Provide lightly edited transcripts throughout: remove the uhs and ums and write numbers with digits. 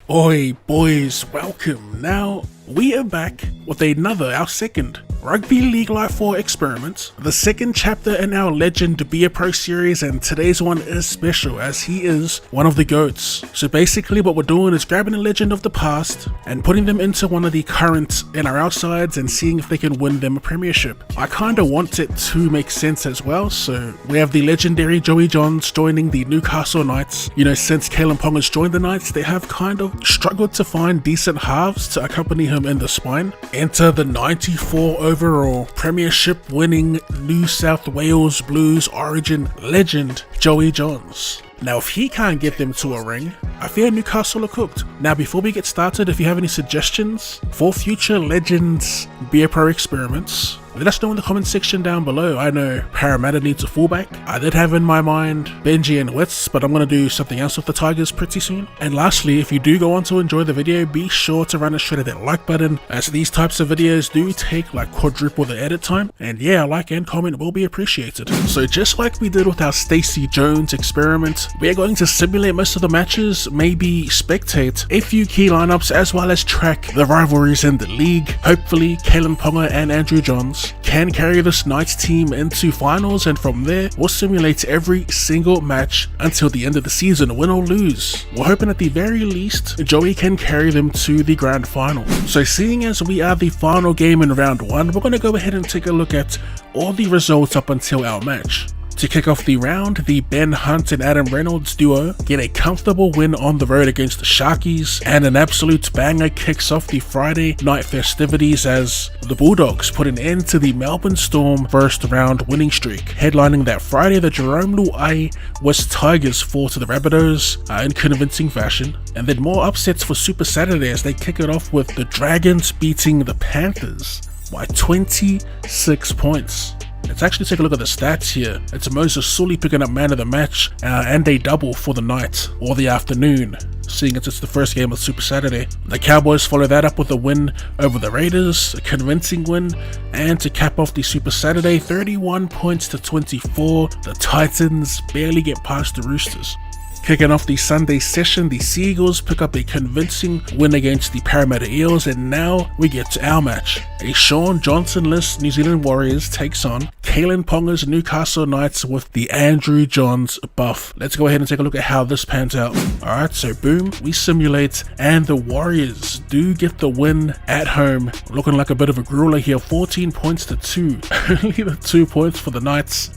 Oi boys, welcome. Now, we are back with our second Rugby League Life 4 experiment, the second chapter in our Legend Be a Pro series, and today's one is special as he is one of the GOATs. So basically what we're doing is grabbing a legend of the past and putting them into one of the current NRL sides and seeing if they can win them a premiership. I kinda want it to make sense as well, so we have the legendary Joey Johns joining the Newcastle Knights. You know, since Kalen Ponga's joined the Knights, they have kind of struggled to find decent halves to accompany him in the spine. Enter the 94 overall Premiership winning New South Wales Blues Origin legend Joey Johns. Now if he can't get them to a ring, I fear Newcastle are cooked. Now before we get started, if you have any suggestions for future Legends Be a Pro experiments, let us know in the comment section down below. I know Parramatta needs a fullback. I did have in my mind Benji and Wits, but I'm going to do something else with the Tigers pretty soon. And lastly, if you do go on to enjoy the video, be sure to run straight at that like button, as these types of videos do take like quadruple the edit time. And yeah, a like and comment will be appreciated. So just like we did with our Stacey Jones experiment, we are going to simulate most of the matches, maybe spectate a few key lineups, as well as track the rivalries in the league. Hopefully, Kalen Ponga and Andrew Johns can carry this Knights team into finals, and from there we'll simulate every single match until the end of the season, win or lose. We're hoping at the very least Joey can carry them to the grand final. So seeing as we are the final game in round 1, we're going to go ahead and take a look at all the results up until our match. To kick off the round, the Ben Hunt and Adam Reynolds duo get a comfortable win on the road against the Sharkies, and an absolute banger kicks off the Friday night festivities as the Bulldogs put an end to the Melbourne Storm first round winning streak. Headlining that Friday, the Jerome Luai West Tigers fall to the Rabbitohs in convincing fashion, and then more upsets for Super Saturday as they kick it off with the Dragons beating the Panthers by 26 points. Let's actually take a look at the stats here. It's Moses Sully picking up man of the match and a double for the night or the afternoon, seeing as it's the first game of Super Saturday. The Cowboys follow that up with a win over the Raiders, a convincing win, and to cap off the Super Saturday, 31 points to 24, the Titans barely get past the Roosters. Kicking off the Sunday session, the Seagulls pick up a convincing win against the Parramatta Eels, and now we get to our match. A Sean Johnson-less New Zealand Warriors takes on Kalen Ponga's Newcastle Knights with the Andrew Johns buff. Let's go ahead and take a look at how this pans out. Alright, so boom, we simulate, and the Warriors do get the win at home. Looking like a bit of a grueler here, 14 points to 2. Only the 2 points for the Knights.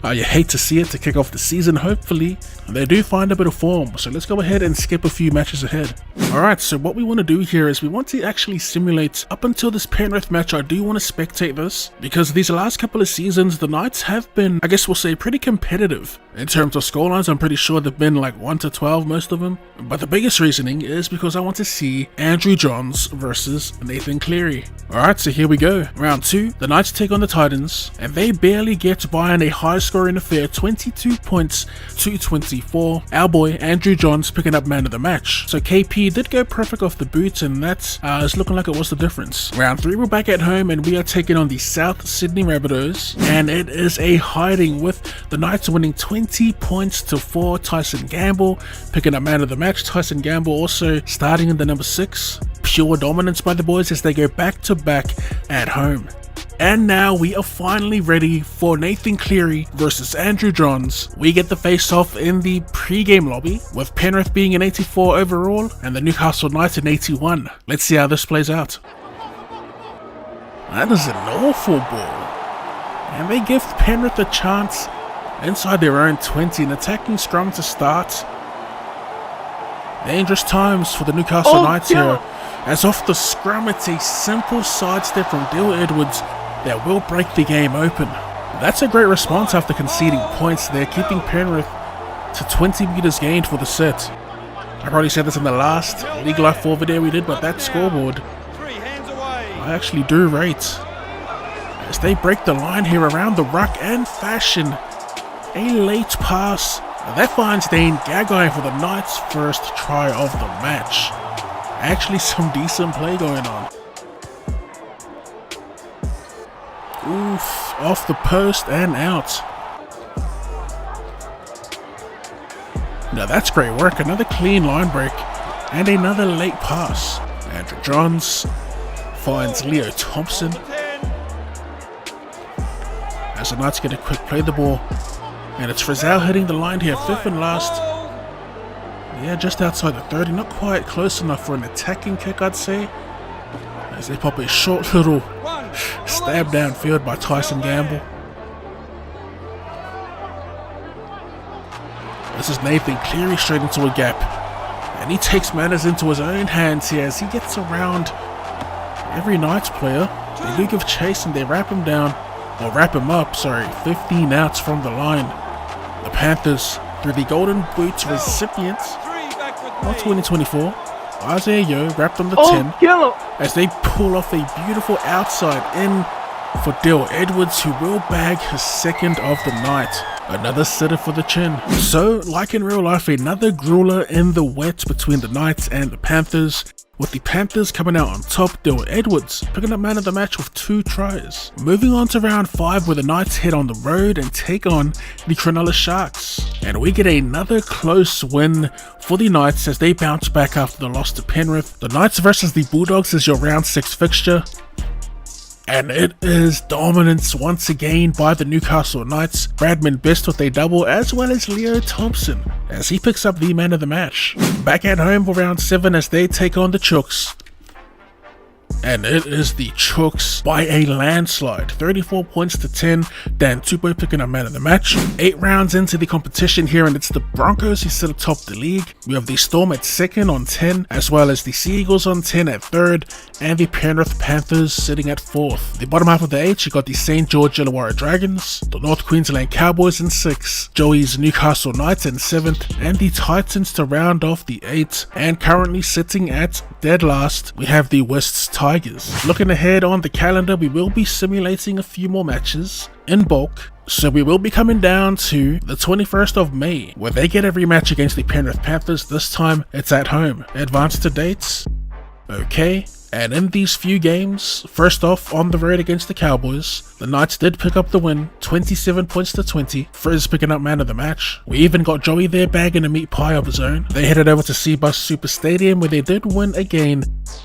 You hate to see it to kick off the season. Hopefully they do find a bit of form, so let's go ahead and skip a few matches ahead. Alright, so what we want to do here is we want to actually simulate up until this Penrith match. I do want to spectate this because these last couple of seasons the Knights have been, I guess we'll say, pretty competitive in terms of scorelines. I'm pretty sure they've been like 1 to 12, most of them, but the biggest reasoning is because I want to see Andrew Johns versus Nathan Cleary. Alright, so here we go. Round 2, the Knights take on the Titans, and they barely get by in a high scoring affair, 22 points to 24. Our boy Andrew Johns picking up man of the match. So KP did go perfect off the boot, and that is looking like it was the difference. Round 3, we're back at home, and we are taking on the South Sydney Rabbitohs, and it is a hiding with the Knights winning 20 points to 4. Tyson Gamble picking up man of the match. Tyson Gamble also starting in the number 6. Pure dominance by the boys as they go back to back at home. And now we are finally ready for Nathan Cleary versus Andrew Johns. We get the face-off in the pre-game lobby, with Penrith being an 84 overall and the Newcastle Knights an 81. Let's see how this plays out. That is an awful ball. And they give Penrith a chance inside their own 20, and attacking strong to start. Dangerous times for the Newcastle Knights here, as off the scrum it's a simple sidestep from Dale Edwards that will break the game open. That's a great response after conceding points there, keeping Penrith to 20 meters gained for the set. I probably said this in the last League Life 4 video we did, but that scoreboard I actually do rate, as they break the line here around the ruck and fashion a late pass that finds Dane Gagai for the Knights' first try of the match. Actually some decent play going on. Oof, off the post and out. Now that's great work, another clean line break And another late pass. Andrew Johns finds Leo Thompson. As the Knights get a quick play the ball. And it's Frizzell hitting the line here, 5th and last. Yeah, just outside the 30, not quite close enough for an attacking kick, I'd say. As they pop a short little stab downfield by Tyson Gamble. This is Nathan Cleary straight into a gap. And he takes matters into his own hands here as he gets around every Knights player. They do give chase and they wrap him down, or wrap him up, sorry, 15 outs from the line. The Panthers, through the Golden Boots recipients of 2024, Isaiah Yeo wrapped on the 10 as they pull off a beautiful outside in for Dale Edwards, who will bag his 2nd of the night. Another sitter for the chin. So, like in real life, another grueler in the wet between the Knights and the Panthers, with the Panthers coming out on top. Dale Edwards picking up man of the match with 2 tries. Moving on to round 5, where the Knights head on the road and take on the Cronulla Sharks. And we get another close win for the Knights as they bounce back after the loss to Penrith. The Knights versus the Bulldogs is your round 6 fixture. And it is dominance once again by the Newcastle Knights. Bradman Best with a double, as well as Leo Thompson as he picks up the man of the match. Back at home for round 7 as they take on the Chooks. And it is the Chooks by a landslide, 34 points to 10. Dan Tupou picking up man of the match. 8 rounds into the competition here, and it's the Broncos who sit atop the league. We have the Storm at 2nd on 10, as well as the Sea Eagles on 10 at 3rd, and the Penrith Panthers sitting at 4th. The bottom half of the 8, you got the St. George Illawarra Dragons, the North Queensland Cowboys in 6th, Joey's Newcastle Knights in 7th, and the Titans to round off the 8th. And currently sitting at dead last, we have the West's Tigers. Looking ahead on the calendar, we will be simulating a few more matches in bulk. So we will be coming down to the 21st of May, where they get a rematch against the Penrith Panthers. This time, it's at home. Advance to dates. Okay. And in these few games, first off, on the road against the Cowboys, the Knights did pick up the win, 27 points to 20. Frizz picking up man of the match. We even got Joey there bagging a meat pie of his own. They headed over to Seabus Super Stadium, where they did win again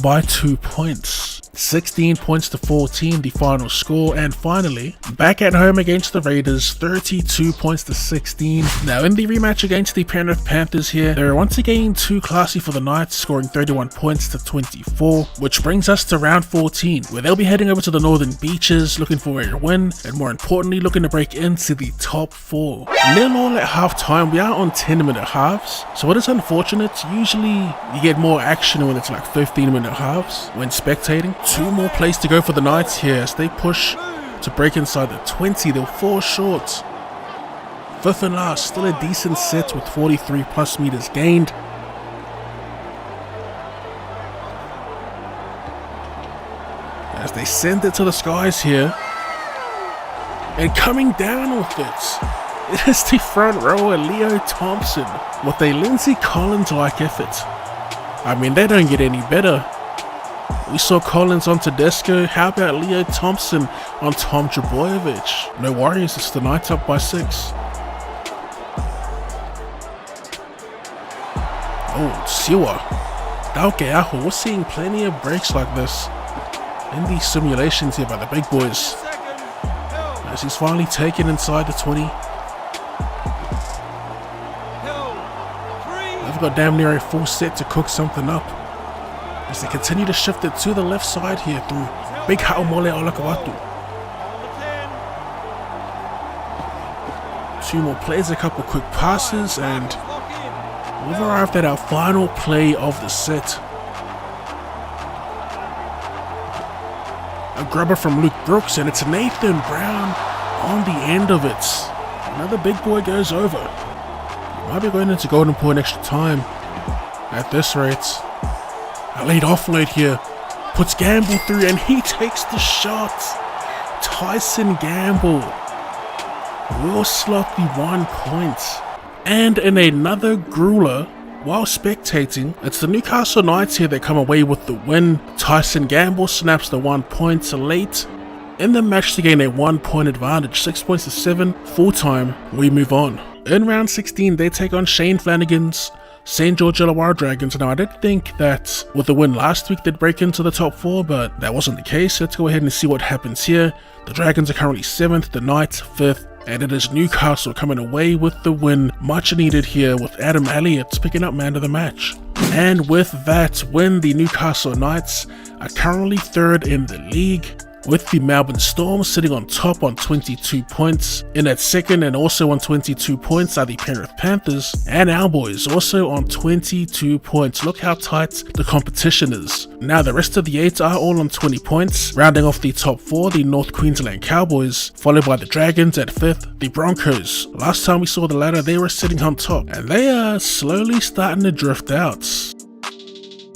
by 2 points. 16 points to 14, the final score. And finally, back at home against the Raiders, 32 points to 16. Now in the rematch against the Penrith Panthers here, they're once again too classy for the Knights, scoring 31 points to 24, which brings us to round 14, where they'll be heading over to the Northern Beaches looking for a win, and more importantly looking to break into the top 4. 0-0 at half time. We are on 10-minute halves, so it is unfortunate. Usually you get more action when it's like 15-minute halves when spectating. 2 more plays to go for the Knights here as they push to break inside the 20. They'll fall short. 5th and last, still a decent set with 43 plus meters gained. As they send it to the skies here. And coming down with it is the front rower Leo Thompson with a Lindsay Collins-like effort. I mean, they don't get any better. We saw Collins on Tedesco. How about Leo Thompson on Tom Trbojevic? No worries, it's the Knights up by 6. Oh, Siwa. Dauke, we're seeing plenty of breaks like this in these simulations here by the big boys. As he's finally taken inside the 20. They've got damn near a full set to cook something up as they continue to shift it to the left side here through Big Haumole Olakawatu. 2 more plays, a couple quick passes, and we've arrived at our final play of the set. A grubber from Luke Brooks, and it's Nathan Brown on the end of it. Another big boy goes over. He might be going into golden point extra time at this rate. A late offload here. Puts Gamble through, and he takes the shot. Tyson Gamble will slot the 1 point. And in another grueler, while spectating, it's the Newcastle Knights here that come away with the win. Tyson Gamble snaps the 1 point late in the match to gain a 1 point advantage, 6 points to 7. Full time, we move on. In round 16, they take on Shane Flanagan's St. George Illawarra Dragons. Now, I did think that with the win last week they'd break into the top 4, but that wasn't the case. Let's go ahead and see what happens here. The Dragons are currently 7th, the Knights 5th, and it is Newcastle coming away with the win. Much needed here, with Adam Elliott picking up man of the match. And with that win, the Newcastle Knights are currently 3rd in the league, with the Melbourne Storm sitting on top on 22 points. In at 2nd and also on 22 points are the Penrith Panthers, and our boys also on 22 points. Look how tight the competition is. Now the rest of the 8 are all on 20 points. Rounding off the top 4, the North Queensland Cowboys, followed by the Dragons at 5th, the Broncos. Last time we saw the ladder, they were sitting on top, and they are slowly starting to drift out.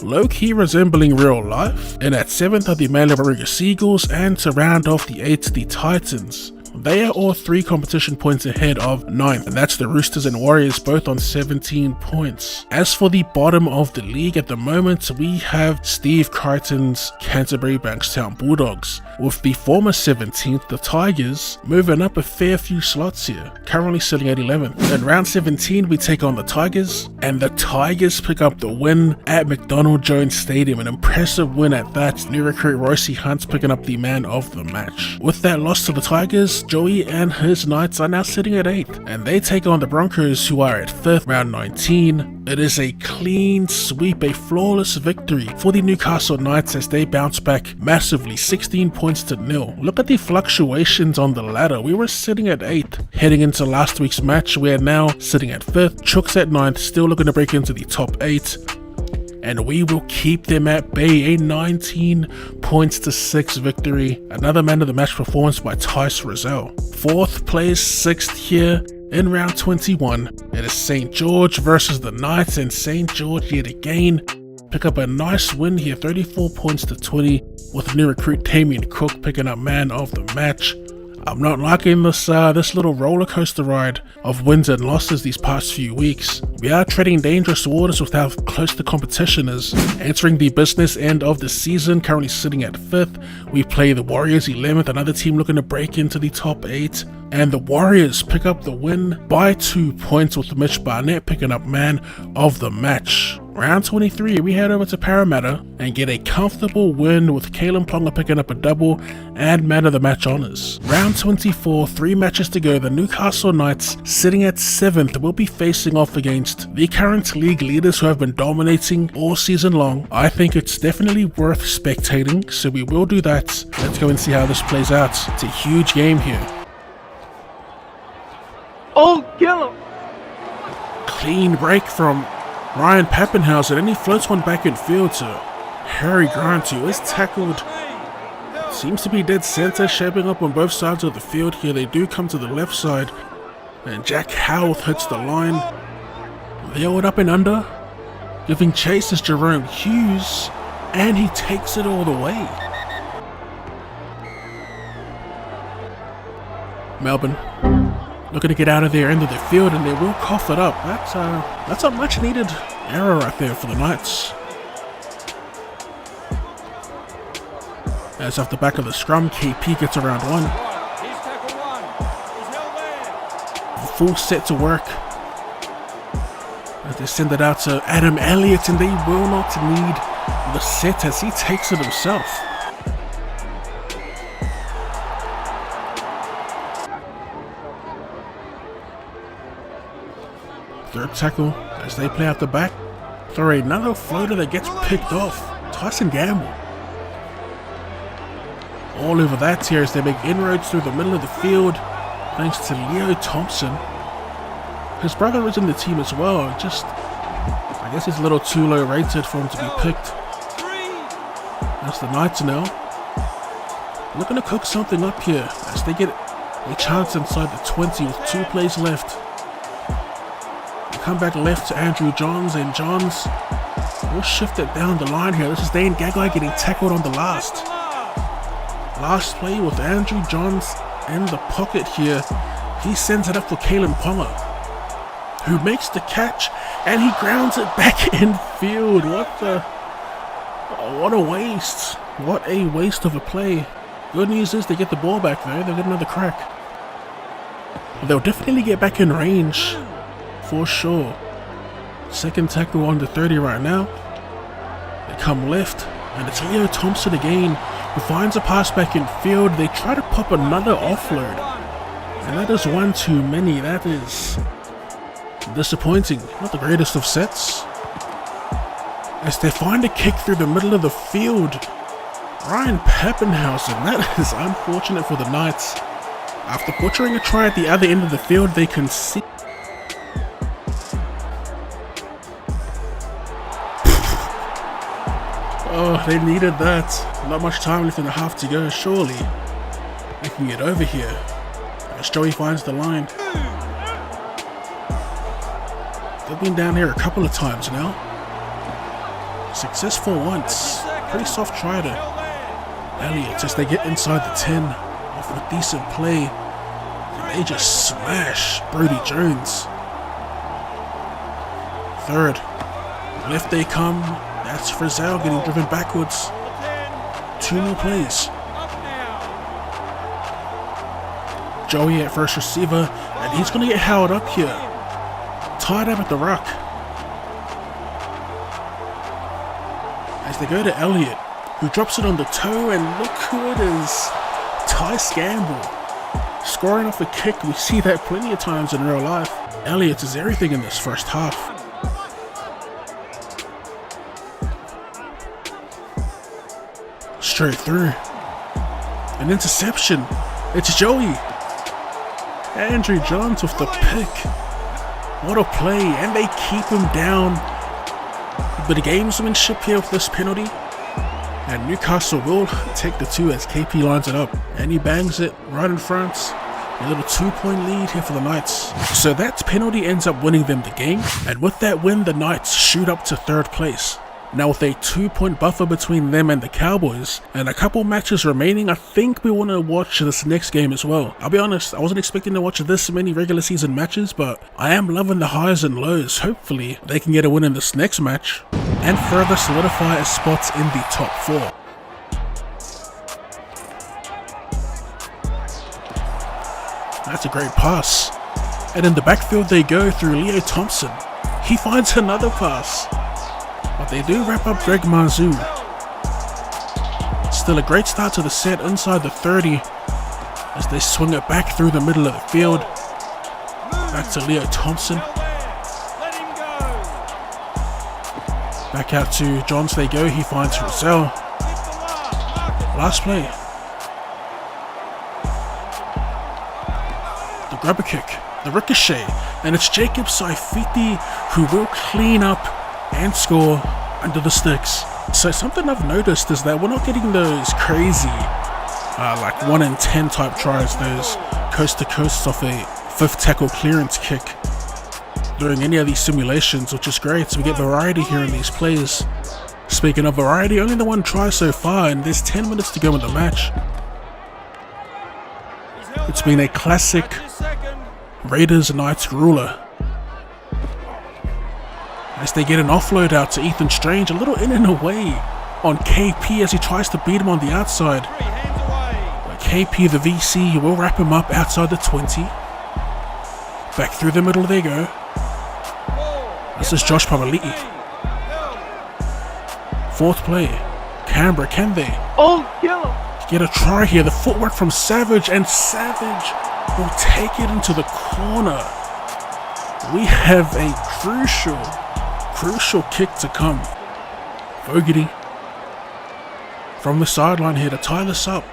Low-key resembling real life. And at 7th are the Mailavaruga Seagulls, and to round off the 8th, the Titans. They are all 3 competition points ahead of 9th, and that's the Roosters and Warriors, both on 17 points. As for the bottom of the league at the moment, we have Steve Crichton's Canterbury Bankstown Bulldogs, with the former 17th, the Tigers, moving up a fair few slots here, currently sitting at 11th. In round 17, we take on the Tigers, and the Tigers pick up the win at McDonald Jones Stadium, an impressive win at that. New recruit Royce Hunt picking up the man of the match. With that loss to the Tigers, Joey and his Knights are now sitting at 8th, and they take on the Broncos, who are at 5th, round 19. It is a clean sweep, a flawless victory for the Newcastle Knights as they bounce back massively, 16 points to 0. Look at the fluctuations on the ladder. We were sitting at 8th. Heading into last week's match, we are now sitting at 5th, Chooks at 9th, still looking to break into the top 8. And we will keep them at bay, a 19 points to 6 victory. Another man of the match performance by Tice Rozelle. 4th place, 6th here in round 21. It is St. George versus the Knights, and St. George yet again pick up a nice win here, 34 points to 20, with new recruit Damien Cook picking up man of the match. I'm not liking this little roller coaster ride of wins and losses these past few weeks. We are treading dangerous waters with how close the competition is. Entering the business end of the season, currently sitting at 5th, we play the Warriors 11th, another team looking to break into the top 8. And the Warriors pick up the win by 2 points, with Mitch Barnett picking up man of the match. Round 23, we head over to Parramatta and get a comfortable win, with Kalen Ponga picking up a double and man of the match honours. Round 24, 3 matches to go. The Newcastle Knights, sitting at 7th, will be facing off against the current league leaders who have been dominating all season long. I think it's definitely worth spectating, so we will do that. Let's go and see how this plays out. It's a huge game here. Oh, kill him! Clean break from Ryan Pappenhausen, and he floats one back in field to Harry Grant, who is tackled. Seems to be dead center, shaping up on both sides of the field here. They do come to the left side, and Jack Howarth hits the line. They owe it up and under. Giving chase is Jerome Hughes, and he takes it all the way. Melbourne looking to get out of their end of the field, and they will cough it up. That's a much needed error right there for the Knights. As off the back of the scrum, KP gets around 1. Full set to work. As they send it out to Adam Elliott, and they will not need the set as he takes it himself. Third tackle as they play out the back. For another floater that gets picked off. Tyson Gamble. All over that here as they make inroads through the middle of the field, thanks to Leo Thompson. His brother is in the team as well. I guess he's a little too low rated for him to be picked. That's the Knights now. Looking to cook something up here as they get a chance inside the 20 with 2 plays left. Come back left to Andrew Johns, and Johns will shift it down the line here. This is Dane Gagai getting tackled on the last play with Andrew Johns in the pocket here. He sends it up for Kalen Ponga, who makes the catch, and he grounds it back in field. What a waste. What a waste of a play. Good news is they get the ball back though. They'll get another crack. They'll definitely get back in range, for sure. Second tackle on the 30 right now. They come left, and it's Leo Thompson again, who finds a pass back in field. They try to pop another offload, and that is one too many. That is disappointing. Not the greatest of sets. As they find a kick through the middle of the field, Ryan Pappenhausen. That is unfortunate for the Knights. After butchering a try at the other end of the field, they concede. Oh, they needed that. Not much time left in the half to go. Surely they can get over here. As Joey finds the line. They've been down here a couple of times now. Successful once. Pretty soft try to Elliott as they get inside the 10 off a decent play. They just smash Brodie Jones. Third. Left they come. That's Frizzell getting driven backwards. 2 more plays. Joey at first receiver, and he's going to get held up here. Tied up at the ruck. As they go to Elliott, who drops it on the toe, and look who it is. Tice Gamble. Scoring off a kick. We see that plenty of times in real life. Elliott is everything in this first half. Straight through. An interception. It's Joey. Andrew Johns with the pick. What a play. And they keep him down. A bit of gamesmanship here with this penalty. And Newcastle will take the 2 as KP lines it up. And he bangs it right in front. A little 2-point lead here for the Knights. So that penalty ends up winning them the game. And with that win, the Knights shoot up to 3rd place. Now with a 2-point buffer between them and the Cowboys, and a couple matches remaining, I think we want to watch this next game as well. I'll be honest, I wasn't expecting to watch this many regular season matches, but I am loving the highs and lows. Hopefully they can get a win in this next match, and further solidify a spot in the top 4. That's a great pass. And in the backfield they go through Leo Thompson. He finds another pass. But they do wrap up Greg Marzou. Still a great start to the set inside the 30 as they swing it back through the middle of the field. Back to Leo Thompson. Back out to Johns they go. He finds Frizzell. Last play. The grubber kick. The ricochet. And it's Jacob Saifiti who will clean up and score under the sticks. So something I've noticed is that we're not getting those crazy like 1 in 10 type tries, those coast to coasts off a 5th tackle clearance kick during any of these simulations, which is great. So we get variety here in these plays. Speaking of variety, only the 1 try so far, and there's 10 minutes to go in the match. It's been a classic Raiders Knights ruler. As they get an offload out to Ethan Strange, a little in and away on KP as he tries to beat him on the outside. But KP, the VC, will wrap him up outside the 20. Back through the middle they go. This is Josh Papali'i. 4th play. Canberra, can they get a try here? The footwork from Savage, and Savage will take it into the corner. We have a crucial kick to come. Fogarty from the sideline here to tie this up.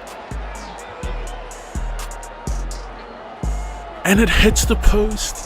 And it hits the post.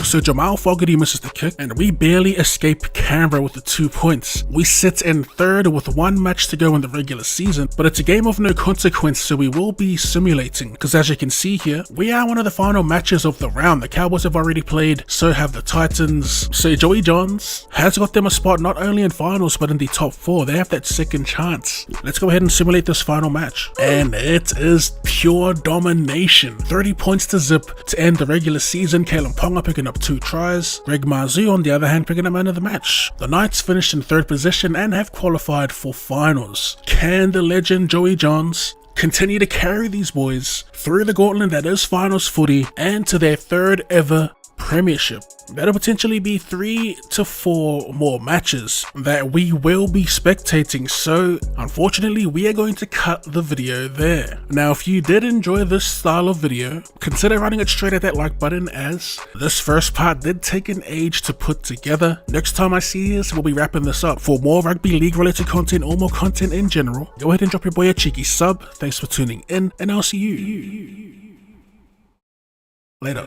So Jamal Fogarty misses the kick, and we barely escape Canberra with the 2 points. We sit in 3rd with 1 match to go in the regular season, but it's a game of no consequence, so we will be simulating, because as you can see here, we are one of the final matches of the round. The Cowboys have already played, so have the Titans. So Joey Johns has got them a spot not only in finals, but in the top 4. They have that 2nd chance. Let's go ahead and simulate this final match. And it is pure domination. 30 points to zip to end the regular season. Kalen Ponga picking up 2 tries. Greg Marzou, on the other hand, picking up man of the match. The Knights finished in 3rd position and have qualified for finals. Can the legend Joey Johns continue to carry these boys through the gauntlet that is finals footy and to their 3rd ever Premiership. That'll potentially be 3 to 4 more matches that we will be spectating, so unfortunately we are going to cut the video there. Now if you did enjoy this style of video, consider running it straight at that like button, as this first part did take an age to put together. Next time I see you, we'll be wrapping this up. For more Rugby League related content or more content in general, go ahead and drop your boy a cheeky sub. Thanks for tuning in, and I'll see you later.